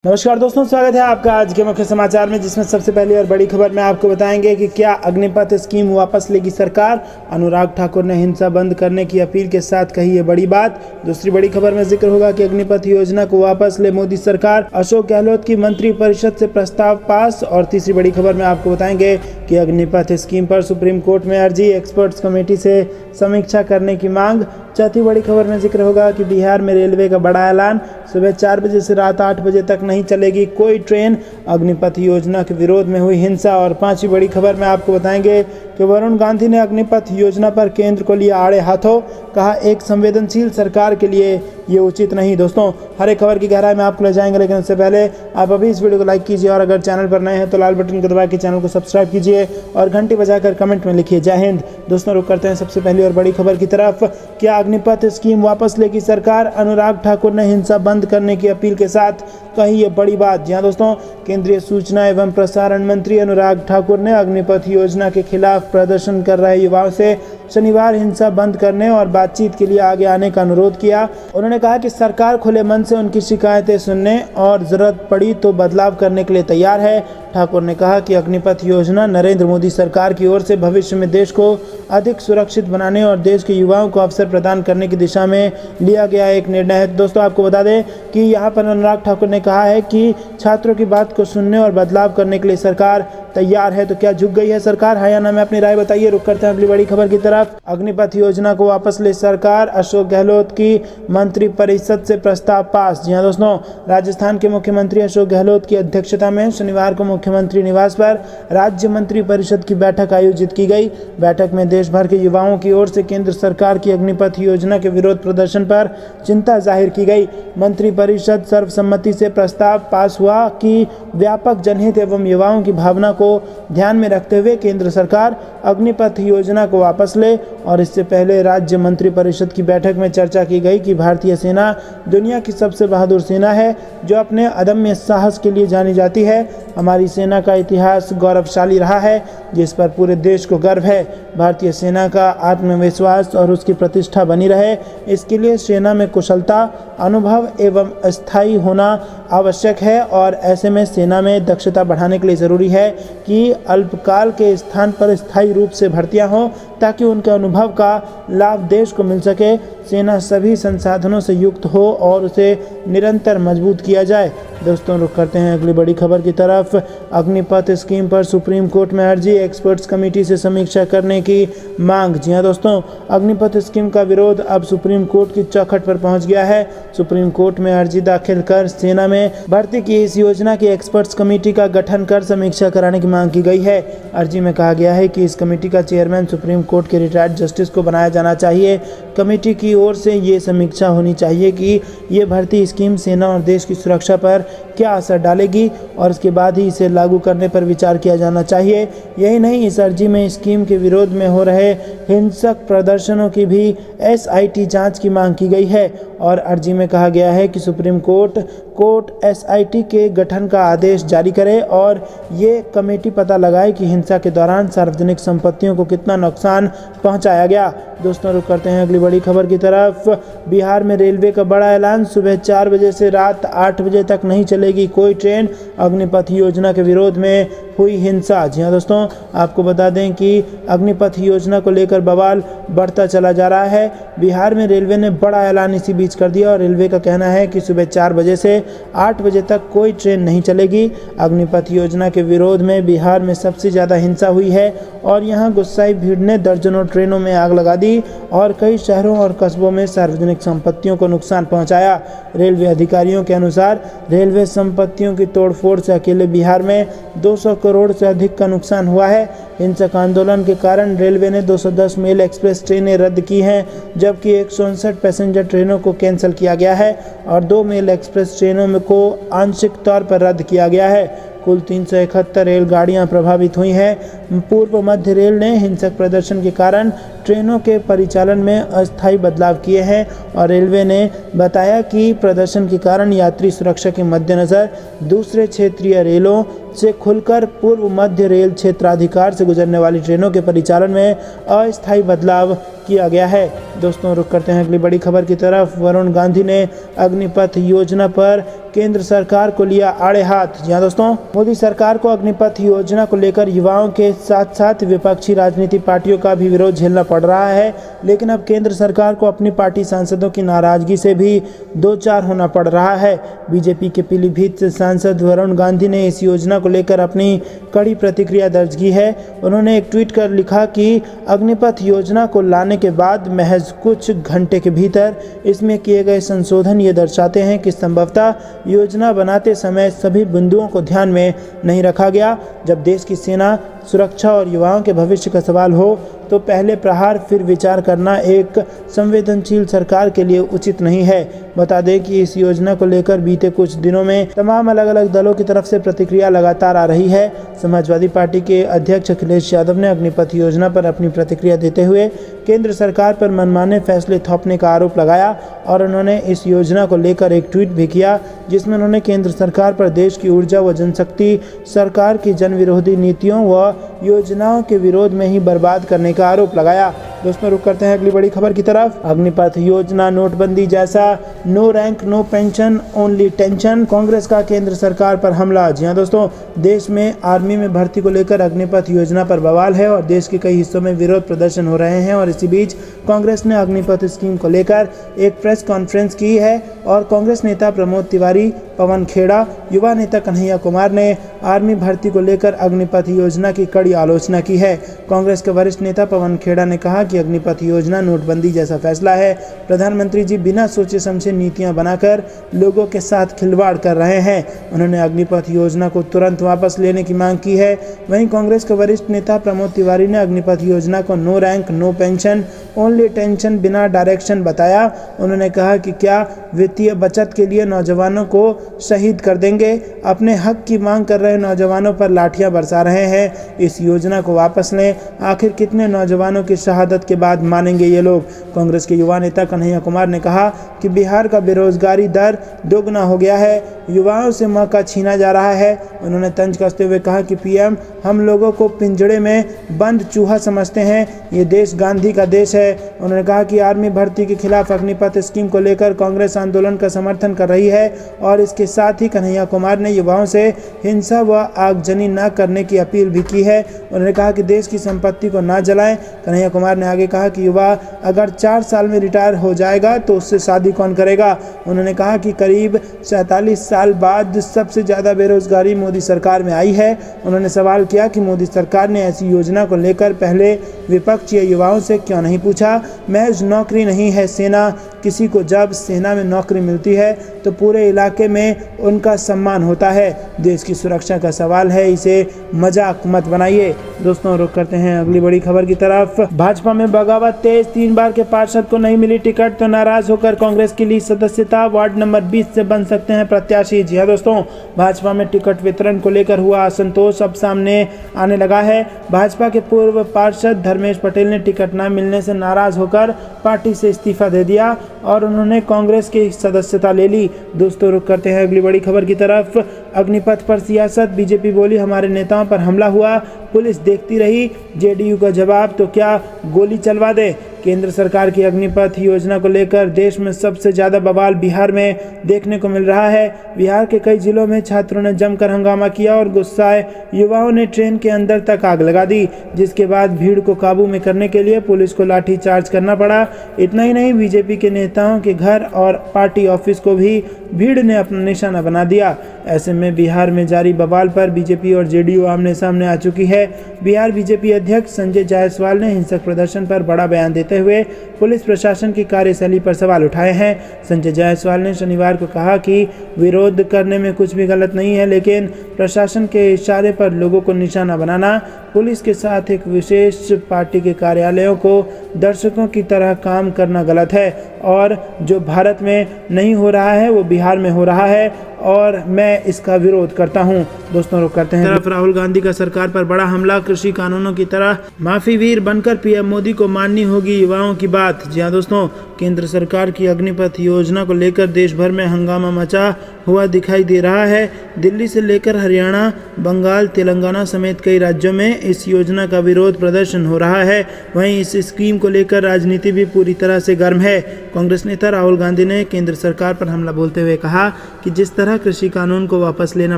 नमस्कार दोस्तों, स्वागत है आपका आज के मुख्य समाचार में, जिसमें सबसे पहली और बड़ी खबर में आपको बताएंगे कि क्या अग्निपथ स्कीम वापस लेगी सरकार। अनुराग ठाकुर ने हिंसा बंद करने की अपील के साथ कही ये बड़ी बात। दूसरी बड़ी खबर में जिक्र होगा कि अग्निपथ योजना को वापस ले मोदी सरकार, अशोक गहलोत की मंत्री परिषद से प्रस्ताव पास। और तीसरी बड़ी खबर में आपको बताएंगे कि अग्निपथ स्कीम पर सुप्रीम कोर्ट में अर्जी, एक्सपर्ट्स कमेटी से समीक्षा करने की मांग। चौथी बड़ी खबर में जिक्र होगा कि बिहार में रेलवे का बड़ा ऐलान, सुबह 4 बजे से रात 8 बजे तक नहीं चलेगी कोई ट्रेन। अग्निपथ योजना के विरोध में हुई हिंसा। और पांचवी बड़ी खबर में आपको बताएंगे कि वरुण गांधी ने अग्निपथ योजना पर केंद्र को लिया आड़े हाथों, कहा एक संवेदनशील सरकार के लिए ये उचित नहीं। दोस्तों, हर एक खबर की गहराई में आपको ले जाएंगे, लेकिन उससे पहले आप अभी इस वीडियो को लाइक कीजिए और अगर चैनल पर नए हैं तो लाल बटन को दबा के चैनल को सब्सक्राइब कीजिए और घंटी बजाकर कमेंट में लिखिए जय हिंद। दोस्तों, रुक करते हैं सबसे पहली और बड़ी खबर की तरफ। क्या अग्निपथ स्कीम वापस लेगी सरकार? अनुराग ठाकुर ने हिंसा बंद करने की अपील के साथ कही ये बड़ी बात। जी हां दोस्तों, केंद्रीय सूचना एवं प्रसारण मंत्री अनुराग ठाकुर ने अग्निपथ योजना के खिलाफ प्रदर्शन कर रहे युवाओं से शनिवार हिंसा बंद करने और बातचीत के लिए आगे आने का अनुरोध किया। उन्होंने कहा कि सरकार खुले मन से उनकी शिकायतें सुनने और जरूरत पड़ी तो बदलाव करने के लिए तैयार है। ठाकुर ने कहा कि अग्निपथ योजना नरेंद्र मोदी सरकार की ओर से भविष्य में देश को अधिक सुरक्षित बनाने और देश के युवाओं को अवसर प्रदान करने की दिशा में लिया गया एक निर्णय है। दोस्तों, आपको बता दें कि यहाँ पर अनुराग ठाकुर ने कहा है कि छात्रों की बात को सुनने और बदलाव करने के लिए सरकार तैयार है। तो क्या झुक गई है सरकार, हाँ या ना, में अपनी राय बताइए। रुक करते हैं अगली बड़ी खबर की तरफ। अग्निपथ योजना को वापस ले सरकार, अशोक गहलोत की मंत्री परिषद से प्रस्ताव पास। जी हां दोस्तों, राजस्थान के मुख्यमंत्री अशोक गहलोत की अध्यक्षता में शनिवार को मुख्यमंत्री निवास पर राज्य मंत्री परिषद की बैठक आयोजित की गई। बैठक में देश भर के युवाओं की ओर से केंद्र सरकार की अग्निपथ योजना के विरोध प्रदर्शन पर चिंता जाहिर की गई। मंत्री परिषद सर्वसम्मति से प्रस्ताव पास हुआ कि व्यापक जनहित एवं युवाओं की भावना को ध्यान में रखते हुए केंद्र सरकार अग्निपथ योजना को वापस ले। और इससे पहले राज्य मंत्री परिषद की बैठक में चर्चा की गई कि भारतीय सेना दुनिया की सबसे बहादुर सेना है, जो अपने अदम्य साहस के लिए जानी जाती है। हमारी सेना का इतिहास गौरवशाली रहा है, जिस पर पूरे देश को गर्व है। भारतीय सेना का आत्मविश्वास और उसकी प्रतिष्ठा बनी रहे, इसके लिए सेना में कुशलता, अनुभव एवं स्थायी होना आवश्यक है। और ऐसे में सेना में दक्षता बढ़ाने के लिए ज़रूरी है कि अल्पकाल के स्थान पर स्थायी रूप से भर्तियां हों, ताकि उनके अनुभव का लाभ देश को मिल सके। सेना सभी संसाधनों से युक्त हो और उसे निरंतर मजबूत किया जाए। दोस्तों, रुक करते हैं अगली बड़ी खबर की तरफ। अग्निपथ स्कीम पर सुप्रीम कोर्ट में अर्जी, एक्सपर्ट्स कमेटी से समीक्षा करने की मांग। जी हां दोस्तों, अग्निपथ स्कीम का विरोध अब सुप्रीम कोर्ट की चौखट पर पहुंच गया है। सुप्रीम कोर्ट में अर्जी दाखिल कर सेना में भर्ती की इस योजना की एक्सपर्ट्स कमेटी का गठन कर समीक्षा कराने की मांग की गई है। अर्जी में कहा गया है कि इस कमेटी का चेयरमैन सुप्रीम कोर्ट के रिटायर्ड जस्टिस को बनाया जाना चाहिए। कमेटी की ओर से ये समीक्षा होनी चाहिए कि ये भर्ती स्कीम सेना और देश की सुरक्षा पर क्या असर डालेगी, और इसके बाद ही इसे लागू करने पर विचार किया जाना चाहिए। यही नहीं, इस अर्जी में स्कीम के विरोध में हो रहे हिंसक प्रदर्शनों की भी SIT जांच की मांग की गई है। और अर्जी में कहा गया है कि सुप्रीम कोर्ट SIT के गठन का आदेश जारी करे और ये कमेटी पता लगाए कि हिंसा के दौरान सार्वजनिक संपत्तियों को कितना नुकसान पहुंचाया गया। दोस्तों, रुक करते हैं अगली बड़ी खबर की तरफ। बिहार में रेलवे का बड़ा ऐलान, सुबह 4 बजे से रात 8 बजे तक नहीं चलेगी कोई ट्रेन। अग्निपथ योजना के विरोध में हुई हिंसा। जी हां दोस्तों, आपको बता दें कि अग्निपथ योजना को लेकर बवाल बढ़ता चला जा रहा है। बिहार में रेलवे ने बड़ा ऐलान इसी बीच कर दिया और रेलवे का कहना है कि सुबह 4 बजे से 8 बजे तक कोई ट्रेन नहीं चलेगी। अग्निपथ योजना के विरोध में बिहार में सबसे ज़्यादा हिंसा हुई है और यहाँ गुस्साई भीड़ ने दर्जनों ट्रेनों में आग लगा दी और कई शहरों और कस्बों में सार्वजनिक संपत्तियों को नुकसान पहुंचाया। रेलवे अधिकारियों के अनुसार रेलवे संपत्तियों की तोड़फोड़ से अकेले बिहार में 200 करोड़ से अधिक का नुकसान हुआ है। हिंसक आंदोलन के कारण रेलवे ने 210 मेल एक्सप्रेस ट्रेनें रद्द की हैं, जबकि 159 पैसेंजर ट्रेनों को कैंसिल किया गया है और 2 मेल एक्सप्रेस ट्रेनों को आंशिक तौर पर रद्द किया गया है। कुल 371 रेलगाड़ियां प्रभावित हुई हैं। पूर्व मध्य रेल ने हिंसक प्रदर्शन के कारण ट्रेनों के परिचालन में अस्थायी बदलाव किए हैं और रेलवे ने बताया कि प्रदर्शन के कारण यात्री सुरक्षा के मद्देनज़र दूसरे क्षेत्रीय रेलों से खुलकर पूर्व मध्य रेल क्षेत्राधिकार से गुजरने वाली ट्रेनों के परिचालन में अस्थायी बदलाव किया गया है। दोस्तों, रुक करते हैं अगली बड़ी खबर की तरफ। वरुण गांधी ने अग्निपथ योजना पर केंद्र सरकार को लिया आड़े हाथ। जी हाँ दोस्तों, मोदी सरकार को अग्निपथ योजना को लेकर युवाओं के साथ साथ विपक्षी राजनीतिक पार्टियों का भी विरोध झेलना पड़ रहा है, लेकिन अब केंद्र सरकार को अपनी पार्टी सांसदों की नाराजगी से भी दो चार होना पड़ रहा है। बीजेपी के पीलीभीत से सांसद वरुण गांधी ने इस योजना को लेकर अपनी कड़ी प्रतिक्रिया दर्ज की है। उन्होंने एक ट्वीट कर लिखा कि अग्निपथ योजना को लाने के बाद महज कुछ घंटे के भीतर इसमें किए गए संशोधन ये दर्शाते हैं कि संभवतः योजना बनाते समय सभी बिंदुओं को ध्यान में नहीं रखा गया। जब देश की सेना, सुरक्षा और युवाओं के भविष्य का सवाल हो तो पहले प्रहार फिर विचार करना एक संवेदनशील सरकार के लिए उचित नहीं है। बता दें कि इस योजना को लेकर बीते कुछ दिनों में तमाम अलग अलग दलों की तरफ से प्रतिक्रिया लगातार आ रही है। समाजवादी पार्टी के अध्यक्ष अखिलेश यादव ने अग्निपथ योजना पर अपनी प्रतिक्रिया देते हुए केंद्र सरकार पर मनमाने फैसले थोपने का आरोप लगाया और उन्होंने इस योजना को लेकर एक ट्वीट भी किया, जिसमें उन्होंने केंद्र सरकार पर देश की ऊर्जा व जनशक्ति सरकार की जन विरोधी नीतियों व योजनाओं के विरोध में ही बर्बाद करने का आरोप लगाया। दोस्तों, रुक करते हैं अगली बड़ी खबर की तरफ। अग्निपथ योजना नोटबंदी जैसा no rank no pension only tension, Congress का केंद्र सरकार पर हमला। जी हाँ दोस्तों, देश में आर्मी में भर्ती को लेकर अग्निपथ योजना पर बवाल है और देश के कई हिस्सों में विरोध प्रदर्शन हो रहे हैं और इसी बीच कांग्रेस ने अग्निपथ स्कीम को लेकर एक प्रेस कॉन्फ्रेंस की है और कांग्रेस नेता प्रमोद तिवारी, पवन खेड़ा, युवा नेता कन्हैया कुमार ने आर्मी भर्ती को लेकर अग्निपथ योजना की कड़ी आलोचना की है। कांग्रेस के वरिष्ठ नेता पवन खेड़ा ने कहा कि अग्निपथ योजना नोटबंदी जैसा फैसला है। प्रधानमंत्री जी बिना सोचे समझे नीतियां बनाकर लोगों के साथ खिलवाड़ कर रहे हैं। उन्होंने अग्निपथ योजना को तुरंत वापस लेने की मांग की है। वहीं कांग्रेस के वरिष्ठ नेता प्रमोद तिवारी ने अग्निपथ योजना को no rank no pension only tension बिना डायरेक्शन बताया। उन्होंने कहा कि क्या वित्तीय बचत के लिए नौजवानों को शहीद कर देंगे? अपने हक की मांग कर रहे नौजवानों पर लाठियां बरसा रहे हैं। इस योजना को वापस लें। आखिर कितने नौजवानों की शहादत के बाद मानेंगे ये लोग? कांग्रेस के युवा नेता कन्हैया कुमार ने कहा कि बिहार का बेरोजगारी दर दोगुना हो गया है, युवाओं से मौका छीना जा रहा है। उन्होंने तंज कसते हुए कहा कि पीएम हम लोगों को पिंजड़े में बंद चूहा समझते हैं, ये देश गांधी का देश है। उन्होंने कहा कि आर्मी भर्ती के खिलाफ अग्निपथ स्कीम को लेकर कांग्रेस आंदोलन का समर्थन कर रही है और इसके साथ ही कन्हैया कुमार ने युवाओं से हिंसा व आगजनी न करने की अपील भी की है। उन्होंने कहा कि देश की संपत्ति को ना जलाएं। कन्हैया कुमार ने आगे कहा कि युवा अगर 4 साल में रिटायर हो जाएगा तो उससे शादी कौन करेगा? उन्होंने कहा कि करीब 47 साल बाद सबसे ज़्यादा बेरोजगारी मोदी सरकार में आई है। उन्होंने सवाल किया कि मोदी सरकार ने ऐसी योजना को लेकर पहले विपक्षी युवाओं से क्यों नहीं पूछा? महज नौकरी नहीं है सेना, किसी को जब सेना में नौकरी मिलती है तो पूरे इलाके में उनका सम्मान होता है। देश की सुरक्षा का सवाल है, इसे मजाक मत बनाइए। दोस्तों, रुक करते हैं अगली बड़ी खबर की तरफ। भाजपा में बगावत तेज, 3 बार के पार्षद को नहीं मिली टिकट तो नाराज होकर कांग्रेस की ली सदस्यता, वार्ड नंबर 20 से बन सकते हैं प्रत्याशी। जी हाँ दोस्तों, भाजपा में टिकट वितरण को लेकर हुआ असंतोष अब सामने आने लगा है। भाजपा के पूर्व पार्षद धर्मेश पटेल ने टिकट न मिलने से नाराज होकर पार्टी से इस्तीफा दे दिया और उन्होंने कांग्रेस की सदस्यता ले ली। दोस्तों, रुक करते हैं अगली बड़ी खबर की तरफ। अग्निपथ पर सियासत, बीजेपी बोली हमारे नेताओं पर हमला हुआ, पुलिस देखती रही। जेडीयू का जवाब तो क्या गोली चलवा दे? केंद्र सरकार की अग्निपथ योजना को लेकर देश में सबसे ज़्यादा बवाल बिहार में देखने को मिल रहा है। बिहार के कई जिलों में छात्रों ने जमकर हंगामा किया और गुस्साए युवाओं ने ट्रेन के अंदर तक आग लगा दी, जिसके बाद भीड़ को काबू में करने के लिए पुलिस को लाठी चार्ज करना पड़ा। इतना ही नहीं, बीजेपी के नेताओं के घर और पार्टी ऑफिस को भी भीड़ ने अपना निशाना बना दिया। ऐसे में बिहार में जारी बवाल पर बीजेपी और जेडीयू आमने सामने आ चुकी है। बिहार बीजेपी अध्यक्ष संजय जायसवाल ने हिंसक प्रदर्शन पर बड़ा बयान देते हुए पुलिस प्रशासन की कार्यशैली पर सवाल उठाए हैं। संजय जायसवाल ने शनिवार को कहा कि विरोध करने में कुछ भी गलत नहीं है, लेकिन प्रशासन के इशारे पर लोगों को निशाना बनाना, पुलिस के साथ एक विशेष पार्टी के कार्यालयों को दर्शकों की तरह काम करना गलत है और जो भारत में नहीं हो रहा है वो बिहार में हो रहा है और मैं इसका विरोध करता हूं। दोस्तों रुक करते हैं तरफ राहुल गांधी का सरकार पर बड़ा हमला, कृषि कानूनों की तरह माफी वीर बनकर पीएम मोदी को माननी होगी युवाओं की बात। जी हाँ दोस्तों, केंद्र सरकार की अग्निपथ योजना को लेकर देश भर में हंगामा मचा हुआ दिखाई दे रहा है। दिल्ली से लेकर हरियाणा, बंगाल, तेलंगाना समेत कई राज्यों में इस योजना का विरोध प्रदर्शन हो रहा है। वहीं इस स्कीम को लेकर राजनीति भी पूरी तरह से गर्म है। कांग्रेस नेता राहुल गांधी ने केंद्र सरकार पर हमला बोलते हुए कहा कि जिस तरह कृषि कानून को वापस लेना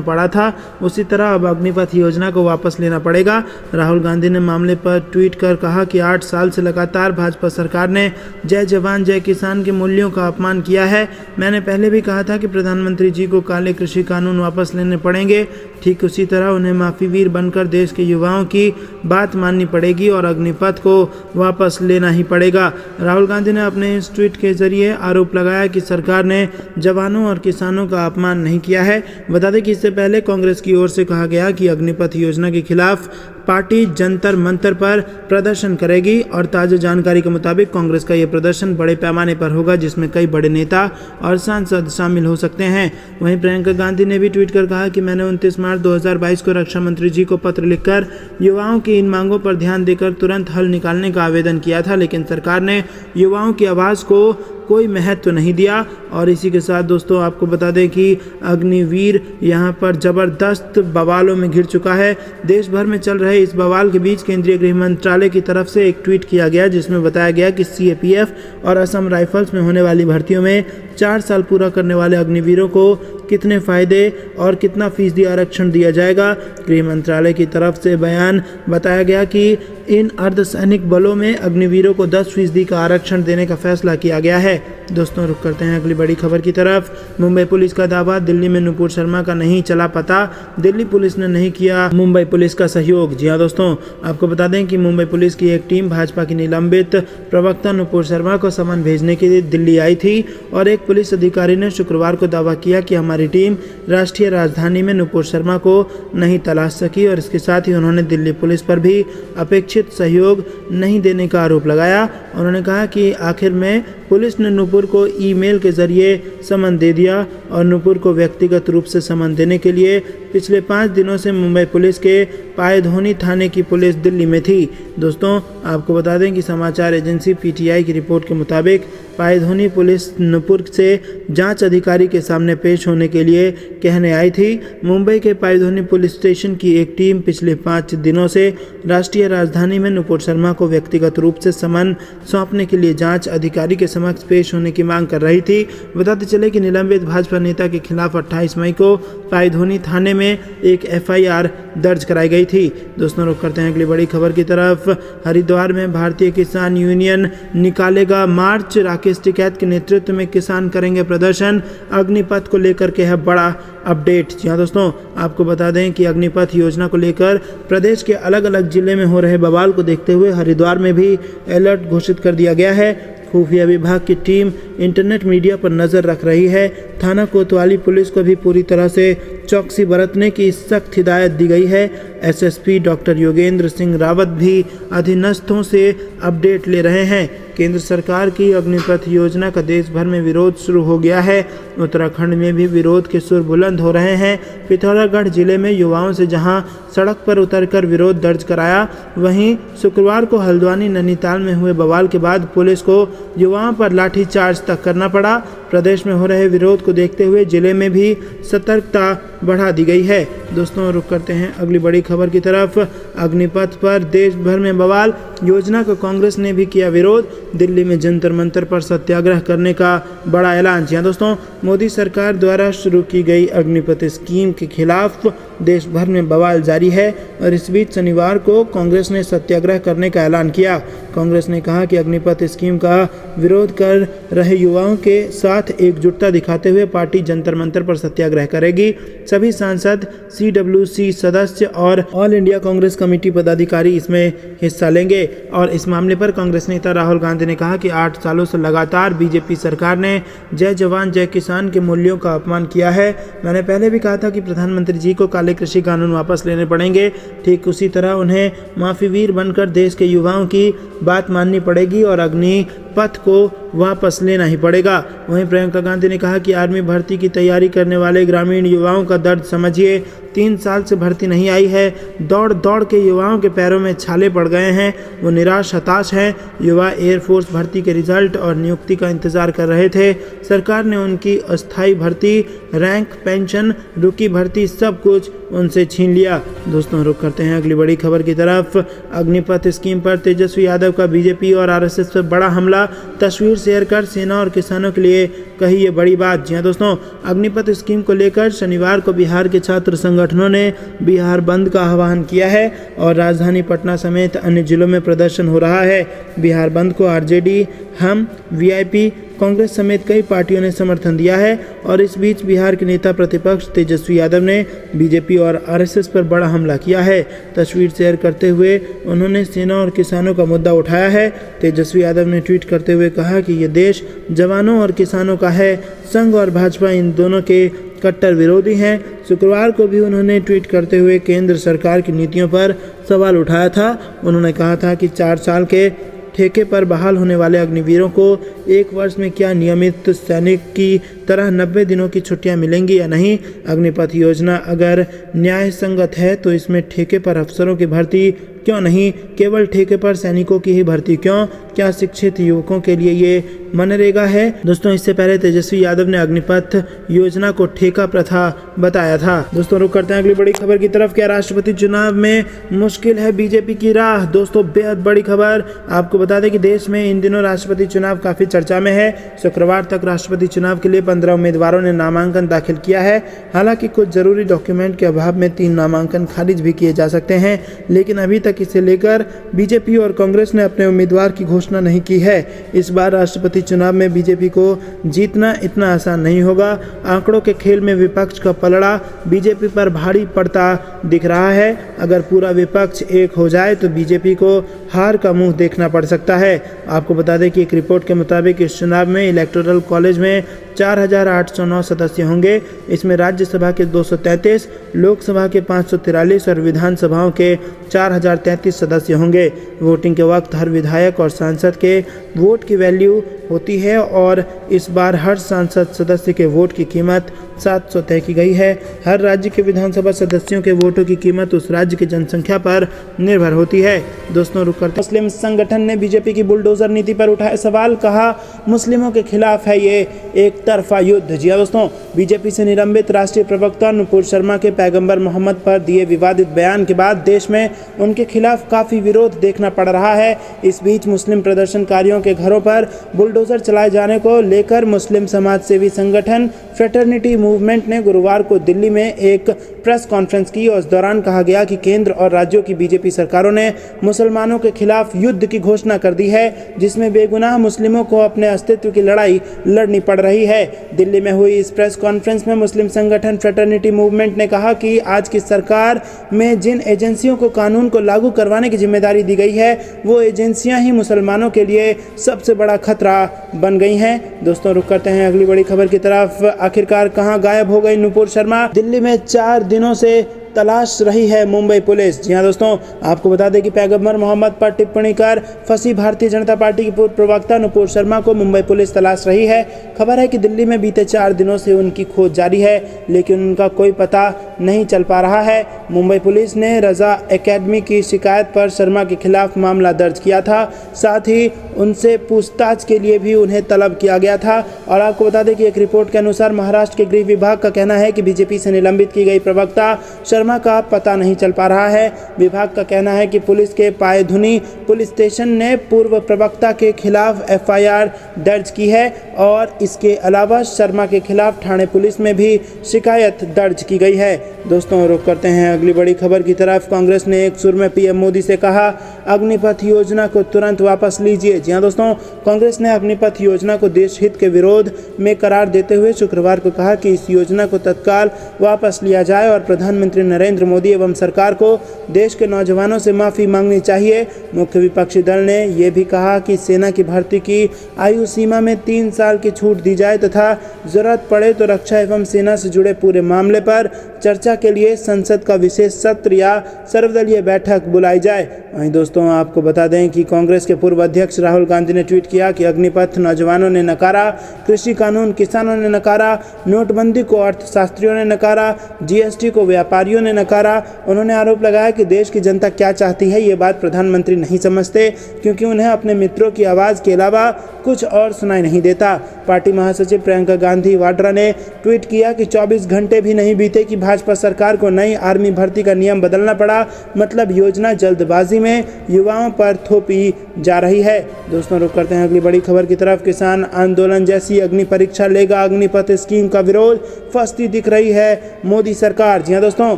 पड़ा था, उसी तरह अब अग्निपथ योजना को वापस लेना पड़ेगा। राहुल गांधी ने मामले पर ट्वीट कर कहा कि 8 साल से लगातार भाजपा सरकार ने जय जवान जय किसान के मूल्यों का अपमान किया है। मैंने पहले भी कहा था कि प्रधानमंत्री जी को काले कृषि कानून वापस लेने पड़ेंगे, ठीक उसी तरह उन्हें माफी वीर बनकर देश के युवाओं की बात माननी पड़ेगी और अग्निपथ को वापस लेना ही पड़ेगा। राहुल गांधी ने अपने इस ट्वीट के जरिए आरोप लगाया कि सरकार ने जवानों और किसानों का अपमान नहीं किया है। बता दें कि इससे पहले कांग्रेस की ओर से कहा गया कि अग्निपथ योजना के खिलाफ पार्टी जंतर मंतर पर प्रदर्शन करेगी और ताज़ा जानकारी के मुताबिक कांग्रेस का यह प्रदर्शन बड़े पैमाने पर होगा, जिसमें कई बड़े नेता और सांसद शामिल हो सकते हैं। वहीं प्रियंका गांधी ने भी ट्वीट कर कहा कि मैंने 29 मार्च 2022 को रक्षा मंत्री जी को पत्र लिखकर युवाओं की इन मांगों पर ध्यान देकर तुरंत हल निकालने का आवेदन किया था, लेकिन सरकार ने युवाओं की आवाज़ को कोई महत्व नहीं दिया। और इसी के साथ दोस्तों आपको बता दें कि अग्निवीर यहां पर ज़बरदस्त बवालों में घिर चुका है। देश भर में चल रहे इस बवाल के बीच केंद्रीय गृह मंत्रालय की तरफ से एक ट्वीट किया गया, जिसमें बताया गया कि सीएपीएफ और असम राइफल्स में होने वाली भर्तियों में 4 साल पूरा करने वाले अग्निवीरों को कितने फ़ायदे और कितना फीसदी आरक्षण दिया जाएगा। गृह मंत्रालय की तरफ से बयान बताया गया कि इन अर्धसैनिक बलों में अग्निवीरों को 10% का आरक्षण देने का फैसला किया गया है। दोस्तों रुक करते हैं अगली बड़ी खबर की तरफ। मुंबई पुलिस का दावा, दिल्ली में नुपुर शर्मा का नहीं चला पता, दिल्ली पुलिस ने नहीं किया मुंबई पुलिस का सहयोग। जी हाँ दोस्तों, आपको बता दें कि मुंबई पुलिस की एक टीम भाजपा की निलंबित प्रवक्ता नुपुर शर्मा को समन भेजने के लिए दिल्ली आई थी और एक पुलिस अधिकारी ने शुक्रवार को दावा किया कि हमारी टीम राष्ट्रीय राजधानी में नुपुर शर्मा को नहीं तलाश सकी और इसके साथ ही उन्होंने दिल्ली पुलिस पर भी अपेक्षित सहयोग नहीं देने का आरोप लगाया। उन्होंने कहा कि आखिर में पुलिस ने नुपुर को ईमेल के जरिए समन दे दिया और नुपुर को व्यक्तिगत रूप से समन देने के लिए पिछले 5 दिनों से मुंबई पुलिस के पायधोनी थाने की पुलिस दिल्ली में थी। दोस्तों आपको बता दें कि समाचार एजेंसी पीटीआई की रिपोर्ट के मुताबिक पायधोनी पुलिस नुपुर से जांच अधिकारी के सामने पेश होने के लिए कहने आई थी। मुंबई के पायधोनी पुलिस स्टेशन की एक टीम पिछले 5 दिनों से राष्ट्रीय राजधानी में नुपुर शर्मा को व्यक्तिगत रूप से समन सौंपने के लिए जांच अधिकारी के समक्ष पेश होने की मांग कर रही थी। बताते चले कि निलंबित भाजपा नेता के खिलाफ 28 मई को पायधोनी थाने में एक एफआईआर दर्ज कराई गई थी। दोस्तों रुक करते हैं अगली बड़ी खबर की तरफ। हरिद्वार में भारतीय किसान यूनियन निकालेगा मार्च, राकेश टिकैत के नेतृत्व में किसान करेंगे प्रदर्शन। अग्निपथ को लेकर के है बड़ा अपडेट। जी हाँ दोस्तों, आपको बता दें कि अग्निपथ योजना को लेकर प्रदेश के अलग अलग जिले में हो रहे बवाल को देखते हुए हरिद्वार में भी अलर्ट घोषित कर दिया गया है। खुफिया विभाग की टीम इंटरनेट मीडिया पर नज़र रख रही है। थाना कोतवाली पुलिस को भी पूरी तरह से चौकसी बरतने की सख्त हिदायत दी गई है। एसएसपी डॉक्टर योगेंद्र सिंह रावत भी अधीनस्थों से अपडेट ले रहे हैं। केंद्र सरकार की अग्निपथ योजना का देश भर में विरोध शुरू हो गया है। उत्तराखंड में भी विरोध के सुर बुलंद हो रहे हैं। पिथौरागढ़ जिले में युवाओं से जहां सड़क पर उतरकर विरोध दर्ज कराया, वहीं शुक्रवार को हल्द्वानी नैनीताल में हुए बवाल के बाद पुलिस को युवाओं पर लाठीचार्ज तक करना पड़ा। प्रदेश में हो रहे विरोध को देखते हुए जिले में भी सतर्कता बढ़ा दी गई है। दोस्तों रुक करते हैं अगली बड़ी खबर की तरफ। अग्निपथ पर देश भर में बवाल, योजना को कांग्रेस ने भी किया विरोध। दिल्ली में जंतर मंतर पर सत्याग्रह करने का बड़ा ऐलान। जी हाँ दोस्तों, मोदी सरकार द्वारा शुरू की गई अग्निपथ स्कीम के खिलाफ देश भर में बवाल जारी है और इस बीच शनिवार को कांग्रेस ने सत्याग्रह करने का ऐलान किया। कांग्रेस ने कहा कि अग्निपथ स्कीम का विरोध कर रहे युवाओं के साथ एकजुटता दिखाते हुए पार्टी जंतर मंतर पर सत्याग्रह करेगी। सभी सांसद, सीडब्ल्यूसी सदस्य और ऑल इंडिया कांग्रेस कमेटी पदाधिकारी इसमें हिस्सा लेंगे। और इस मामले पर कांग्रेस नेता राहुल गांधी ने कहा कि 8 सालों से लगातार बीजेपी सरकार ने जय जवान जय किसान के मूल्यों का अपमान किया है। मैंने पहले भी कहा था कि प्रधानमंत्री जी को काले कृषि कानून वापस लेने पड़ेंगे, ठीक उसी तरह उन्हें माफी वीर बनकर देश के युवाओं की बात माननी पड़ेगी और अग्नि पथ को वापस लेना ही पड़ेगा। वहीं प्रियंका गांधी ने कहा कि आर्मी भर्ती की तैयारी करने वाले ग्रामीण युवाओं का दर्द समझिए। 3 साल से भर्ती नहीं आई है। दौड़ दौड़ के युवाओं के पैरों में छाले पड़ गए हैं। वो निराश हताश हैं। युवा एयरफोर्स भर्ती के रिजल्ट और नियुक्ति का इंतजार कर रहे थे। सरकार ने उनकी अस्थायी भर्ती, रैंक, पेंशन, रुकी भर्ती सब कुछ उनसे छीन लिया। दोस्तों रुक करते हैं अगली बड़ी खबर की तरफ। अग्निपथ स्कीम पर तेजस्वी यादव का बीजेपी और आरएसएस पर बड़ा हमला। तस्वीर शेयर कर सेना और किसानों के लिए कही ये बड़ी बात। जी हाँ दोस्तों, अग्निपथ स्कीम को लेकर शनिवार को बिहार के छात्र संगठनों ने बिहार बंद का आह्वान किया है और राजधानी पटना समेत अन्य जिलों में प्रदर्शन हो रहा है। बिहार बंद को आरजेडी, हम, वीआईपी, कांग्रेस समेत कई पार्टियों ने समर्थन दिया है और इस बीच बिहार के नेता प्रतिपक्ष तेजस्वी यादव ने बीजेपी और आरएसएस पर बड़ा हमला किया है। तस्वीर शेयर करते हुए उन्होंने सेना और किसानों का मुद्दा उठाया है। तेजस्वी यादव ने ट्वीट करते हुए कहा कि ये देश जवानों और किसानों का है। संघ और भाजपा इन दोनों के कट्टर विरोधी हैं। शुक्रवार को भी उन्होंने ट्वीट करते हुए केंद्र सरकार की नीतियों पर सवाल उठाया था। उन्होंने कहा था कि 4 साल के ठेके पर बहाल होने वाले अग्निवीरों को 1 वर्ष में क्या नियमित सैनिक की तरह 90 दिनों की छुट्टियां मिलेंगी या नहीं। अग्निपथ योजना अगर न्याय संगत है तो इसमें ठेके पर अफसरों की भर्ती क्यों नहीं, केवल ठेके पर सैनिकों की ही भर्ती क्यों? क्या शिक्षित युवकों के लिए ये मनरेगा है? दोस्तों इससे पहले तेजस्वी यादव ने अग्निपथ योजना को ठेका प्रथा बताया था। दोस्तों रुक करते हैं अगली बड़ी खबर की तरफ। क्या राष्ट्रपति चुनाव में मुश्किल है बीजेपी की राह? दोस्तों बेहद बड़ी खबर। आपको बता दें कि देश में इन दिनों राष्ट्रपति चुनाव काफी चर्चा में है। शुक्रवार तक राष्ट्रपति चुनाव के लिए 15 उम्मीदवारों ने नामांकन दाखिल किया है। हालांकि कुछ जरूरी डॉक्यूमेंट के अभाव में 3 नामांकन खारिज भी किए जा सकते हैं, लेकिन अभी तक इसे लेकर बीजेपी और कांग्रेस ने अपने उम्मीदवार की घोषणा नहीं की है। इस बार राष्ट्रपति चुनाव में बीजेपी को जीतना इतना आसान नहीं होगा। आंकड़ों के खेल में विपक्ष का पलड़ा बीजेपी पर भारी पड़ता दिख रहा है। अगर पूरा विपक्ष एक हो जाए तो बीजेपी को हार का मुंह देखना पड़ सकता है। आपको बता दें कि एक रिपोर्ट के मुताबिक इस चुनाव में इलेक्टोरल कॉलेज में 4809 सदस्य होंगे। इसमें राज्यसभा के 233, लोकसभा के 543 और विधानसभाओं के 4033 सदस्य होंगे। वोटिंग के वक्त हर विधायक और सांसद के वोट की वैल्यू होती है और इस बार हर सांसद सदस्य के वोट की कीमत 700 तय की गई है। हर राज्य के विधानसभा सदस्यों के वोटों की कीमत उस राज्य की जनसंख्या पर निर्भर होती है। दोस्तों रुक करते मुस्लिम संगठन ने बीजेपी की बुलडोजर नीति पर उठाए सवाल। कहा मुस्लिमों के खिलाफ है ये एक तरफा युद्ध। जी दोस्तों, बीजेपी से निलंबित राष्ट्रीय प्रवक्ता नुपुर शर्मा के पैगंबर मोहम्मद पर दिए विवादित बयान के बाद देश में उनके खिलाफ काफी विरोध देखना पड़ रहा है। इस बीच मुस्लिम प्रदर्शनकारियों के घरों पर बुलडोजर चलाए जाने को लेकर मुस्लिम समाज सेवी संगठन फ्रेटर्निटी मूवमेंट ने गुरुवार को दिल्ली में एक प्रेस कॉन्फ्रेंस की और इस दौरान कहा गया कि केंद्र और राज्यों की बीजेपी सरकारों ने मुसलमानों के खिलाफ युद्ध की घोषणा कर दी है, जिसमें बेगुनाह मुस्लिमों को अपने अस्तित्व की लड़ाई लड़नी पड़ रही है। दिल्ली में हुई इस प्रेस कॉन्फ्रेंस में मुस्लिम संगठन फ्रेटर्निटी मूवमेंट ने कहा कि आज की सरकार में जिन एजेंसियों को कानून को लागू करवाने की जिम्मेदारी दी गई है, वो एजेंसियां ही मुसलमानों के लिए सबसे बड़ा खतरा बन गई हैं। दोस्तों रुक करते हैं अगली बड़ी खबर की तरफ। आखिरकार कहां गायब हो गई नुपुर शर्मा? दिल्ली में 4 दिनों से तलाश रही है मुंबई पुलिस। जी हाँ दोस्तों, आपको बता दें कि पैगंबर मोहम्मद पर टिप्पणी कर फंसी भारतीय जनता पार्टी की पूर्व प्रवक्ता नुपुर शर्मा को मुंबई पुलिस तलाश रही है। खबर है कि दिल्ली में बीते 4 दिनों से उनकी खोज जारी है, लेकिन उनका कोई पता नहीं चल पा रहा है। मुंबई पुलिस ने रजा एकेडमी की शिकायत पर शर्मा के खिलाफ मामला दर्ज किया था। साथ ही उनसे पूछताछ के लिए भी उन्हें तलब किया गया था। और आपको बता दें कि एक रिपोर्ट के अनुसार महाराष्ट्र के गृह विभाग का कहना है कि बीजेपी से निलंबित की गई प्रवक्ता शर्मा का पता नहीं चल पा रहा है। विभाग का कहना है कि पुलिस के पायधुनी पुलिस स्टेशन ने पूर्व प्रवक्ता के खिलाफ एफआईआर दर्ज की है और इसके अलावा शर्मा के खिलाफ ठाणे पुलिस में भी शिकायत दर्ज की गई है। दोस्तों रुक करते हैं अगली बड़ी खबर की तरफ। कांग्रेस ने एक सुर में पीएम मोदी से कहा अग्निपथ योजना को तुरंत वापस लीजिए। जी हाँ दोस्तों, कांग्रेस ने अग्निपथ योजना को देश हित के विरोध में करार देते हुए शुक्रवार को कहा कि इस योजना को तत्काल वापस लिया जाए और प्रधानमंत्री नरेंद्र मोदी एवं सरकार को देश के नौजवानों से माफी मांगनी चाहिए। मुख्य विपक्षी दल ने यह भी कहा कि सेना की भर्ती की आयु सीमा में 3 साल की छूट दी जाए तथा जरूरत पड़े तो रक्षा एवं सेना से जुड़े पूरे मामले पर चर्चा चर्चा के लिए संसद का विशेष सत्र या सर्वदलीय बैठक बुलाई जाए। वहीं दोस्तों आपको बता दें कि कांग्रेस के पूर्व अध्यक्ष राहुल गांधी ने ट्वीट किया कि अग्निपथ नौजवानों ने नकारा, कृषि कानून किसानों ने नकारा, नोटबंदी को अर्थशास्त्रियों ने नकारा, जीएसटी को व्यापारियों ने नकारा। उन्होंने आरोप लगाया कि देश की जनता क्या चाहती है ये बात प्रधानमंत्री नहीं समझते, क्योंकि उन्हें अपने मित्रों की आवाज़ के अलावा कुछ और सुनाई नहीं देता। पार्टी महासचिव प्रियंका गांधी वाड्रा ने ट्वीट किया कि 24 घंटे भी नहीं बीते कि भाजपा सरकार को नई आर्मी भर्ती का नियम बदलना पड़ा, मतलब योजना जल्दबाजी में युवाओं पर थोपी जा रही है। दोस्तों रुक करते हैं अगली बड़ी खबर की तरफ। किसान आंदोलन जैसी अग्नि परीक्षा लेगा अग्निपथ स्कीम का विरोध, फंसती दिख रही है मोदी सरकार। जी हां दोस्तों,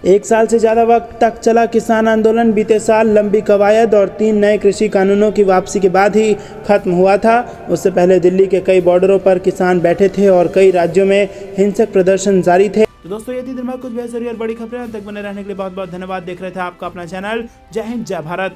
1 साल से ज्यादा वक्त तक चला किसान आंदोलन बीते साल लंबी कवायद और 3 नए कृषि कानूनों की वापसी के बाद ही खत्म हुआ था। उससे पहले दिल्ली के कई बॉर्डरों पर किसान बैठे थे और कई राज्यों में हिंसक प्रदर्शन जारी थे। तो दोस्तों ये थी दिन भर कुछ बेहतरीन और बड़ी खबरें। तक बने रहने के लिए बहुत बहुत धन्यवाद। देख रहे थे आपका अपना चैनल जय हिंद जय भारत।